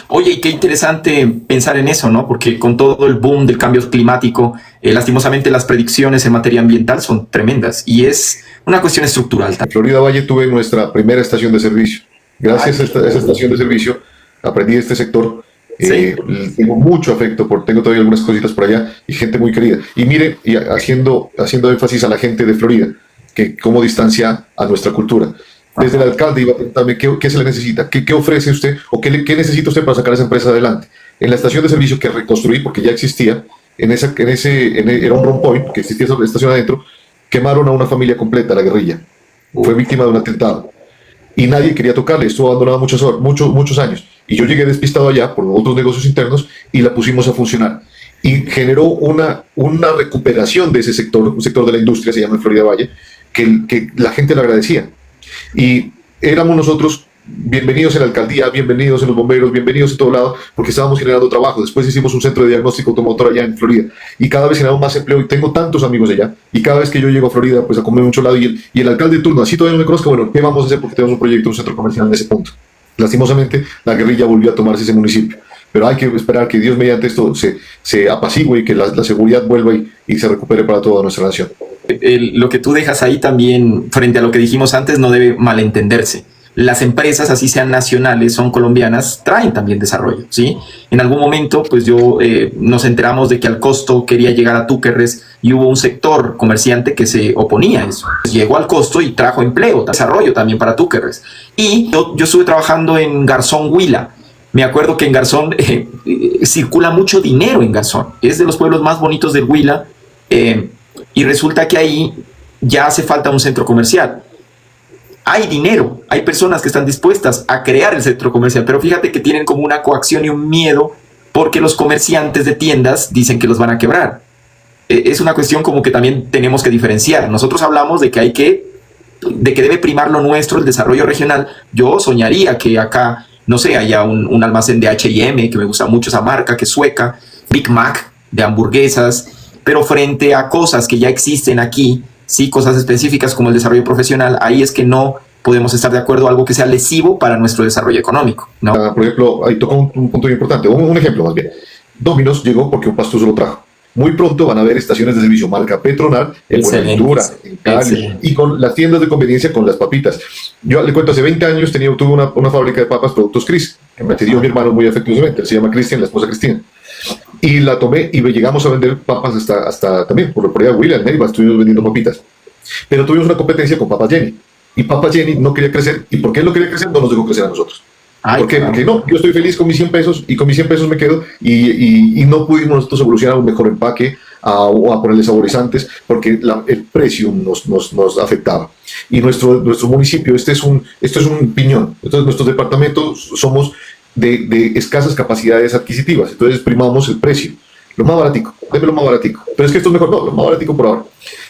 Oye, y qué interesante pensar en eso, ¿no? Porque con todo el boom del cambio climático, lastimosamente las predicciones en materia ambiental son tremendas y es una cuestión estructural. En Florida Valle tuve nuestra primera estación de servicio. Gracias a esa estación de servicio aprendí de este sector. Sí. Tengo mucho afecto, tengo todavía algunas cositas por allá y gente muy querida. Y mire, y haciendo énfasis a la gente de Florida, que cómo distancia a nuestra cultura. Desde el alcalde iba a preguntarme qué se le necesita, qué ofrece usted o qué necesita usted para sacar esa empresa adelante. En la estación de servicio que reconstruí, porque ya existía, era un rompoint, que existía esa estación adentro, quemaron a una familia completa, la guerrilla. Fue víctima de un atentado. Y nadie quería tocarle, estuvo abandonada muchos años. Y yo llegué despistado allá por otros negocios internos y la pusimos a funcionar. Y generó una recuperación de ese sector, un sector de la industria, se llama Florida Valle, que la gente le agradecía. Y éramos nosotros bienvenidos en la alcaldía, bienvenidos en los bomberos, bienvenidos en todo lado, porque estábamos generando trabajo. Después hicimos un centro de diagnóstico automotor allá en Florida y cada vez generamos más empleo y tengo tantos amigos allá y cada vez que yo llego a Florida pues a comer mucho lado y el alcalde de turno, así todavía no me conozca, bueno, ¿qué vamos a hacer? Porque tenemos un proyecto, un centro comercial en ese punto. Lastimosamente la guerrilla volvió a tomarse ese municipio, pero hay que esperar que Dios mediante esto se apacigüe y que la seguridad vuelva y se recupere para toda nuestra nación. Lo que tú dejas ahí también frente a lo que dijimos antes no debe malentenderse. las empresas, así sean nacionales, son colombianas, traen también desarrollo, ¿sí? En algún momento, pues nos enteramos de que Alcosto quería llegar a Túquerres y hubo un sector comerciante que se oponía a eso. Pues llegó Alcosto y trajo empleo, desarrollo también para Túquerres. Y yo estuve trabajando en Garzón, Huila. Me acuerdo que en Garzón circula mucho dinero en Garzón. Es de los pueblos más bonitos del Huila y resulta que ahí ya hace falta un centro comercial. Hay dinero, hay personas que están dispuestas a crear el centro comercial, pero fíjate que tienen como una coacción y un miedo porque los comerciantes de tiendas dicen que los van a quebrar. Es una cuestión como que también tenemos que diferenciar. Nosotros hablamos de que debe primar lo nuestro, el desarrollo regional. Yo soñaría que acá, no sé, haya un almacén de H&M, que me gusta mucho esa marca, que es sueca, Big Mac, de hamburguesas, pero frente a cosas que ya existen aquí, sí, cosas específicas como el desarrollo profesional, ahí es que no podemos estar de acuerdo a algo que sea lesivo para nuestro desarrollo económico, ¿no? Por ejemplo, ahí toca un punto muy importante, un ejemplo más bien. Domino's llegó porque un pastuso lo trajo. Muy pronto van a haber estaciones de servicio marca Petronal en Buenaventura, en Cali, y con las tiendas de conveniencia con las papitas. Yo le cuento, hace 20 años tuve una fábrica de papas, Productos Cris, que me atendió mi hermano muy afectuosamente, él se llama Cristian, la esposa Cristina. Y la tomé y llegamos a vender papas hasta también, por allá de Huila, en Neiva, estuvimos vendiendo papitas. Pero tuvimos una competencia con Papas Jenny. Y Papas Jenny no quería crecer. ¿Y por qué él no quería crecer? No nos dejó crecer a nosotros. ¿Por qué? Porque no, yo estoy feliz con mis 100 pesos y con mis 100 pesos me quedo y no pudimos nosotros evolucionar a un mejor empaque o a ponerle saborizantes porque el precio nos afectaba. Y nuestro municipio, esto es un piñón. Entonces nuestros departamentos somos de escasas capacidades adquisitivas, entonces primamos el precio, lo más baratico, déme lo más baratico, pero es que esto es mejor, no, lo más baratico por ahora.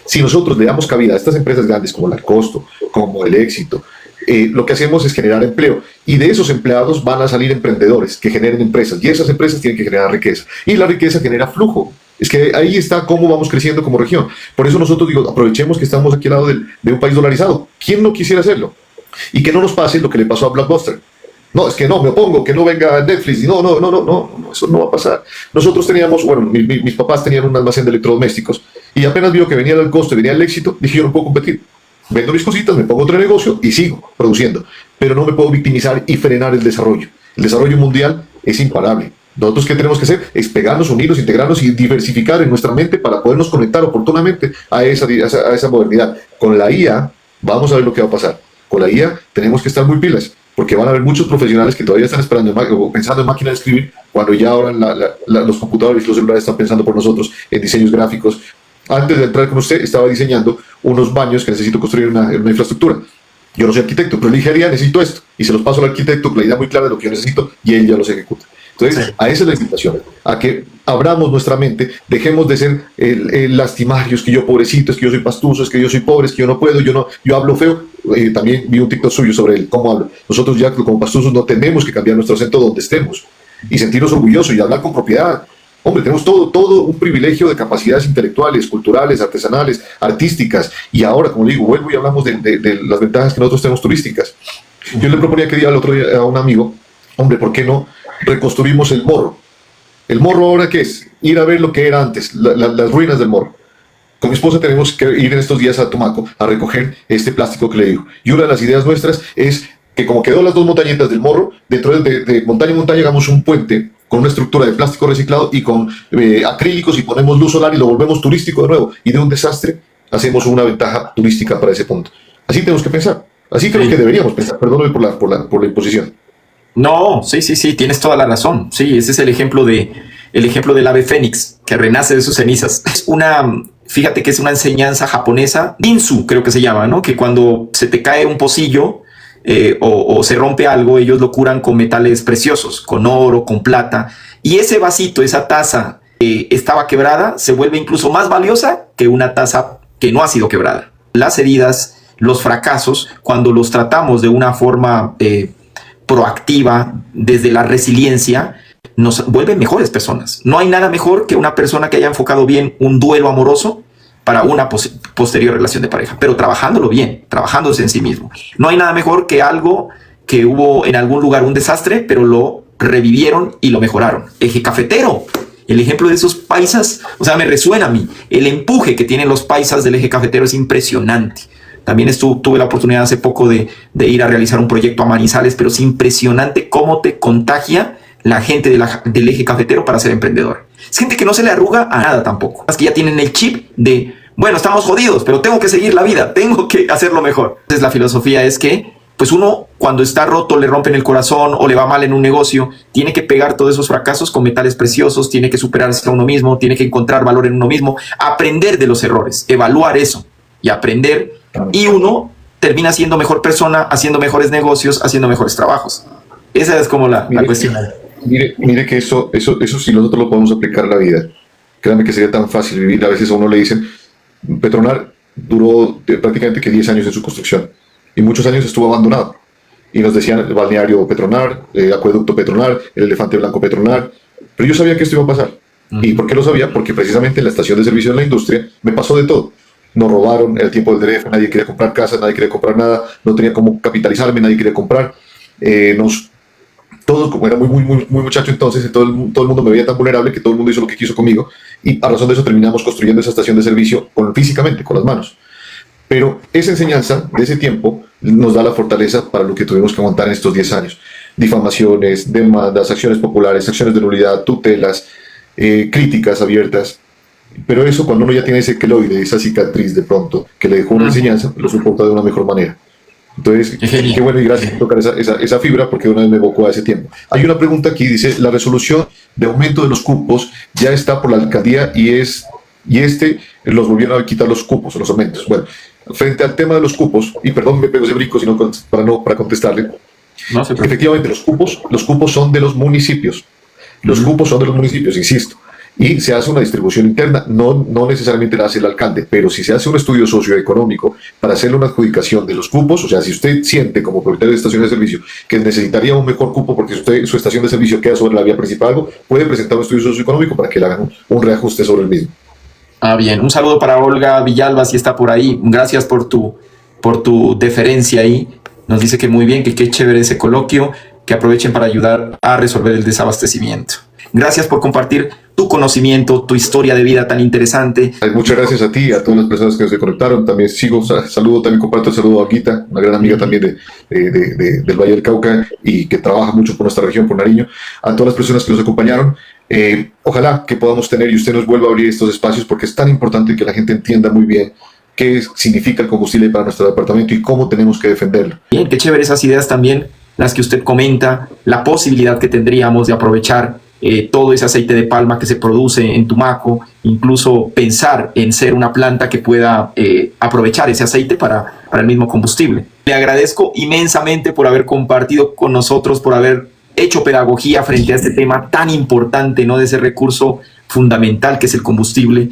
Si nosotros le damos cabida a estas empresas grandes como el Alcosto, como el Éxito, lo que hacemos es generar empleo y de esos empleados van a salir emprendedores que generen empresas y esas empresas tienen que generar riqueza y la riqueza genera flujo. Es que ahí está cómo vamos creciendo como región. Por eso nosotros aprovechemos que estamos aquí al lado de un país dolarizado. ¿Quién no quisiera hacerlo? Y que no nos pase lo que le pasó a Blockbuster. No, es que no, me opongo, que no venga Netflix. No, eso no va a pasar. Nosotros teníamos, bueno, mis papás tenían un almacén de electrodomésticos y apenas vio que venía el costo y venía el éxito, dije, yo no puedo competir. Vendo mis cositas, me pongo otro negocio y sigo produciendo. Pero no me puedo victimizar y frenar el desarrollo. El desarrollo mundial es imparable. Nosotros, ¿qué tenemos que hacer? Es pegarnos, unirnos, integrarnos y diversificar en nuestra mente para podernos conectar oportunamente a esa modernidad. Con la IA, vamos a ver lo que va a pasar. Con la IA tenemos que estar muy pilas, porque van a haber muchos profesionales que todavía están esperando pensando en máquina de escribir, cuando ya ahora los computadores y los celulares están pensando por nosotros en diseños gráficos. Antes de entrar con usted, estaba diseñando unos baños que necesito construir una infraestructura. Yo no soy arquitecto, pero le dije, necesito esto. Y se los paso al arquitecto con la idea muy clara de lo que yo necesito y él ya los ejecuta. Entonces, a esa es la invitación, a que abramos nuestra mente, dejemos de ser lastimarios, que yo pobrecito, es que yo soy pastuso, es que yo soy pobre, es que yo no puedo, yo hablo feo. También vi un TikTok suyo sobre cómo hablo. Nosotros ya como pastusos no tenemos que cambiar nuestro acento donde estemos y sentirnos orgullosos y hablar con propiedad. Hombre, tenemos todo un privilegio de capacidades intelectuales, culturales, artesanales, artísticas. Y ahora, como digo, vuelvo y hablamos de las ventajas que nosotros tenemos turísticas. Yo le proponía que el otro día a un amigo, hombre, ¿por qué no reconstruimos el morro? ¿El morro ahora qué es? Ir a ver lo que era antes, las ruinas del morro. Con mi esposa tenemos que ir en estos días a Tumaco a recoger este plástico que le digo. Y una de las ideas nuestras es que como quedó las dos montañitas del morro, dentro de montaña en montaña hagamos un puente con una estructura de plástico reciclado y con acrílicos y ponemos luz solar y lo volvemos turístico de nuevo. Y de un desastre hacemos una ventaja turística para ese punto. Así tenemos que pensar. Así creo que deberíamos pensar. Perdóname por la imposición. No, sí, tienes toda la razón. Sí, ese es el ejemplo del ave fénix que renace de sus cenizas. Fíjate que es una enseñanza japonesa, Ninsu creo que se llama, ¿no? Que cuando se te cae un pocillo o se rompe algo, ellos lo curan con metales preciosos, con oro, con plata. Y ese vasito, esa taza estaba quebrada, se vuelve incluso más valiosa que una taza que no ha sido quebrada. Las heridas, los fracasos, cuando los tratamos de una forma proactiva, desde la resiliencia, nos vuelven mejores personas. No hay nada mejor que una persona que haya enfocado bien un duelo amoroso para una posterior relación de pareja, pero trabajándolo bien, trabajándose en sí mismo. No hay nada mejor que algo que hubo en algún lugar un desastre, pero lo revivieron y lo mejoraron. Eje cafetero, el ejemplo de esos paisas, o sea, me resuena a mí. El empuje que tienen los paisas del eje cafetero es impresionante. También tuve la oportunidad hace poco de ir a realizar un proyecto a Manizales, pero es impresionante cómo te contagia la gente del eje cafetero para ser emprendedor. Es gente que no se le arruga a nada tampoco. Es que ya tienen el chip de, bueno, estamos jodidos, pero tengo que seguir la vida, tengo que hacerlo mejor. Entonces la filosofía es que, pues uno cuando está roto, le rompen el corazón o le va mal en un negocio, tiene que pegar todos esos fracasos con metales preciosos, tiene que superarse a uno mismo, tiene que encontrar valor en uno mismo, aprender de los errores, evaluar eso y aprender. Y uno termina siendo mejor persona, haciendo mejores negocios, haciendo mejores trabajos. Esa es como la cuestión. Mire que eso si nosotros lo podemos aplicar a la vida, créanme que sería tan fácil vivir. A veces a uno le dicen, Petronar duró prácticamente que 10 años en su construcción y muchos años estuvo abandonado. Y nos decían el balneario Petronar, el acueducto Petronar, el elefante blanco Petronar, pero yo sabía que esto iba a pasar. ¿Y por qué lo sabía? Porque precisamente en la estación de servicio de la industria me pasó de todo. Nos robaron el tiempo del DF, nadie quería comprar casas, nadie quería comprar nada, no tenía cómo capitalizarme, nadie quería comprar. Todos, como era muy muchacho entonces, todo el mundo me veía tan vulnerable que todo el mundo hizo lo que quiso conmigo, y a razón de eso terminamos construyendo esa estación de servicio físicamente, con las manos. Pero esa enseñanza de ese tiempo nos da la fortaleza para lo que tuvimos que aguantar en estos 10 años. Difamaciones, demandas, acciones populares, acciones de nulidad, tutelas, críticas abiertas. Pero eso, cuando uno ya tiene ese queloide, esa cicatriz de pronto, que le dejó una enseñanza, lo soporta de una mejor manera. Entonces, qué bueno, y gracias por tocar esa fibra, porque una vez me evocó a ese tiempo. Hay una pregunta aquí, dice, la resolución de aumento de los cupos ya está por la alcaldía y los volvieron a quitar los cupos, los aumentos. Bueno, frente al tema de los cupos, y perdón, me pego ese brinco para contestarle, efectivamente los cupos son de los municipios. Los cupos son de los municipios, insisto. Y se hace una distribución interna, no necesariamente la hace el alcalde, pero si se hace un estudio socioeconómico para hacerle una adjudicación de los cupos, o sea, si usted siente como propietario de estación de servicio que necesitaría un mejor cupo porque su estación de servicio queda sobre la vía principal, puede presentar un estudio socioeconómico para que le hagan un reajuste sobre el mismo. Bien, un saludo para Olga Villalba, si está por ahí. Gracias por tu deferencia ahí. Nos dice que muy bien, que qué chévere ese coloquio, que aprovechen para ayudar a resolver el desabastecimiento. Gracias por compartir tu conocimiento, tu historia de vida tan interesante. Muchas gracias a ti, a todas las personas que se conectaron. También comparto el saludo a Guita, una gran amiga también del Valle del Cauca y que trabaja mucho por nuestra región, por Nariño. A todas las personas que nos acompañaron. Ojalá que podamos tener y usted nos vuelva a abrir estos espacios porque es tan importante que la gente entienda muy bien qué significa el combustible para nuestro departamento y cómo tenemos que defenderlo. Bien, qué chévere esas ideas también, las que usted comenta, la posibilidad que tendríamos de aprovechar todo ese aceite de palma que se produce en Tumaco, incluso pensar en ser una planta que pueda aprovechar ese aceite para el mismo combustible. Le agradezco inmensamente por haber compartido con nosotros, por haber hecho pedagogía frente a este tema tan importante, ¿no? De ese recurso fundamental que es el combustible.